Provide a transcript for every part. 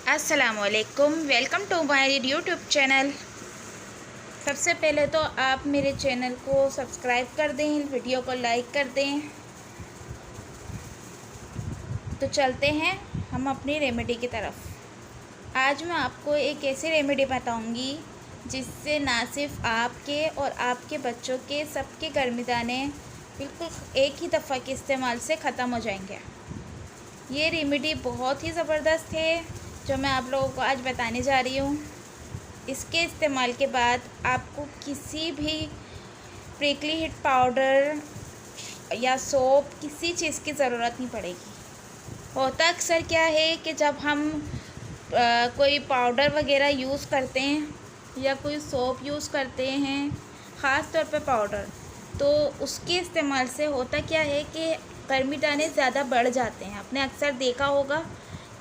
अस्सलाम वालेकुम, welcome to my YouTube channel. सबसे पहले तो आप मेरे चैनल को सब्सक्राइब कर दें, वीडियो को लाइक कर दें। तो चलते हैं हम अपनी रेमेडी की तरफ। आज मैं आपको एक ऐसी रेमेडी बताऊंगी जिससे ना सिर्फ आपके और आपके बच्चों के सबके गर्मी दाने बिल्कुल एक ही दफ़ा के इस्तेमाल से ख़त्म हो जाएंगे। ये रेमेडी बहुत ही ज़बरदस्त है जो मैं आप लोगों को आज बताने जा रही हूँ। इसके इस्तेमाल के बाद आपको किसी भी प्रिकली हीट पाउडर या सोप किसी चीज़ की ज़रूरत नहीं पड़ेगी। होता अक्सर क्या है कि जब हम कोई पाउडर वगैरह यूज़ करते हैं या कोई सोप यूज़ करते हैं, ख़ास तौर पे पाउडर, तो उसके इस्तेमाल से होता क्या है कि गर्मी दाने ज़्यादा बढ़ जाते हैं। आपने अक्सर देखा होगा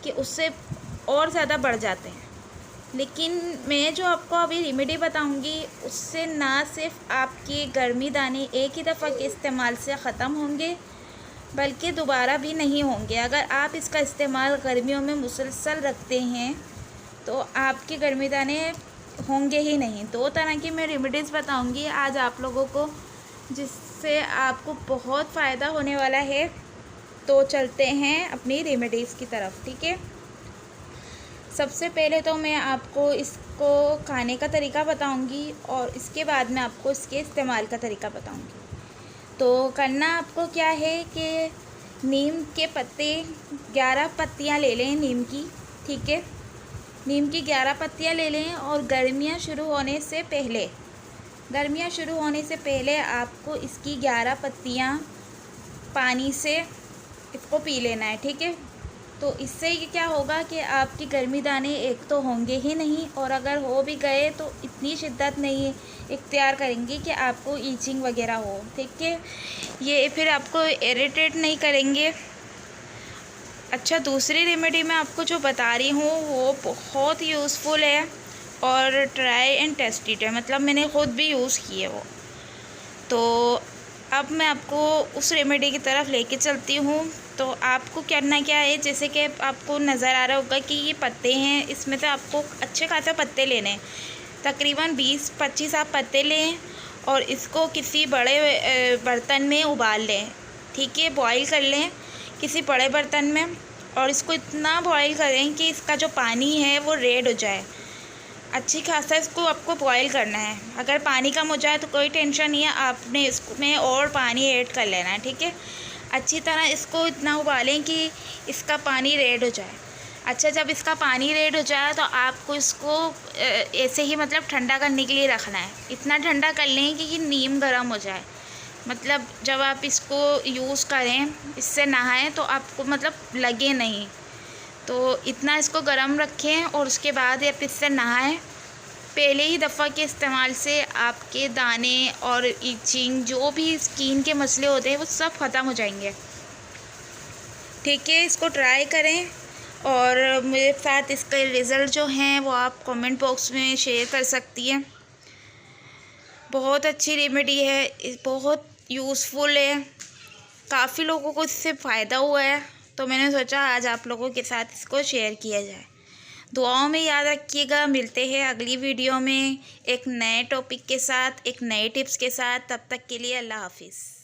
कि उससे और ज़्यादा बढ़ जाते हैं। लेकिन मैं जो आपको अभी रेमेडी बताऊंगी उससे ना सिर्फ आपके गर्मी दाने एक ही दफ़ा के इस्तेमाल से ख़त्म होंगे बल्कि दोबारा भी नहीं होंगे। अगर आप इसका इस्तेमाल गर्मियों में मुसलसल रखते हैं तो आपके गर्मी दाने होंगे ही नहीं। 2 तरह की मैं रेमेडीज़ बताऊंगी आज आप लोगों को जिससे आपको बहुत फ़ायदा होने वाला है। तो चलते हैं अपनी रेमेडीज़ की तरफ, ठीक है। सबसे पहले तो मैं आपको इसको खाने का तरीका बताऊंगी और इसके बाद मैं आपको इसके इस्तेमाल का तरीका बताऊंगी। तो करना आपको क्या है कि नीम के पत्ते 11 पत्तियां ले लें नीम की, ठीक है। नीम की 11 पत्तियां ले लें और गर्मियां शुरू होने से पहले आपको इसकी 11 पत्तियां पानी से इसको पी लेना है, ठीक है। तो इससे ये क्या होगा कि आपकी गर्मी दाने एक तो होंगे ही नहीं और अगर हो भी गए तो इतनी शिद्दत नहीं इख्तियार करेंगी कि आपको ईचिंग वगैरह हो, ठीक है। ये फिर आपको इरिटेट नहीं करेंगे। अच्छा, दूसरी रेमेडी मैं आपको जो बता रही हूँ वो बहुत यूज़फुल है और ट्राई एंड टेस्टेड है, मतलब मैंने ख़ुद भी यूज़ की है वो। तो अब मैं आपको उस रेमेडी की तरफ लेके चलती हूँ। तो आपको करना क्या है, जैसे कि आपको नज़र आ रहा होगा कि ये पत्ते हैं, इसमें से आपको अच्छे खासे पत्ते लेने हैं, तकरीबन 20-25 आप पत्ते लें और इसको किसी बड़े बर्तन में उबाल लें, ठीक है। बॉईल कर लें किसी बड़े बर्तन में और इसको इतना बॉईल करें कि इसका जो पानी है वो रेड हो जाए। अच्छी खासा इसको आपको बॉईल करना है। अगर पानी कम हो जाए तो कोई टेंशन नहीं है, आपने इसमें और पानी ऐड कर लेना है, ठीक है। अच्छी तरह इसको इतना उबालें कि इसका पानी रेड हो जाए। अच्छा, जब इसका पानी रेड हो जाए तो आपको इसको ऐसे ही मतलब ठंडा करने के लिए रखना है। इतना ठंडा कर लें कि ये नीम गर्म हो जाए, मतलब जब आप इसको यूज़ करें, इससे नहाएं तो आपको मतलब लगे नहीं। तो इतना इसको गर्म रखें और उसके बाद आप इससे नहाएं। पहले ही दफ़ा के इस्तेमाल से आपके दाने और इचिंग जो भी स्किन के मसले होते हैं वो सब ख़त्म हो जाएंगे, ठीक है। इसको ट्राई करें और मेरे साथ इसके रिज़ल्ट जो हैं वो आप कमेंट बॉक्स में शेयर कर सकती हैं। बहुत अच्छी रेमेडी है, बहुत यूज़फुल है, काफ़ी लोगों को इससे फ़ायदा हुआ है। तो मैंने सोचा आज आप लोगों के साथ इसको शेयर किया जाए। दुआओं में याद रखिएगा। मिलते हैं अगली वीडियो में एक नए टॉपिक के साथ, एक नए टिप्स के साथ। तब तक के लिए अल्लाह हाफिज़।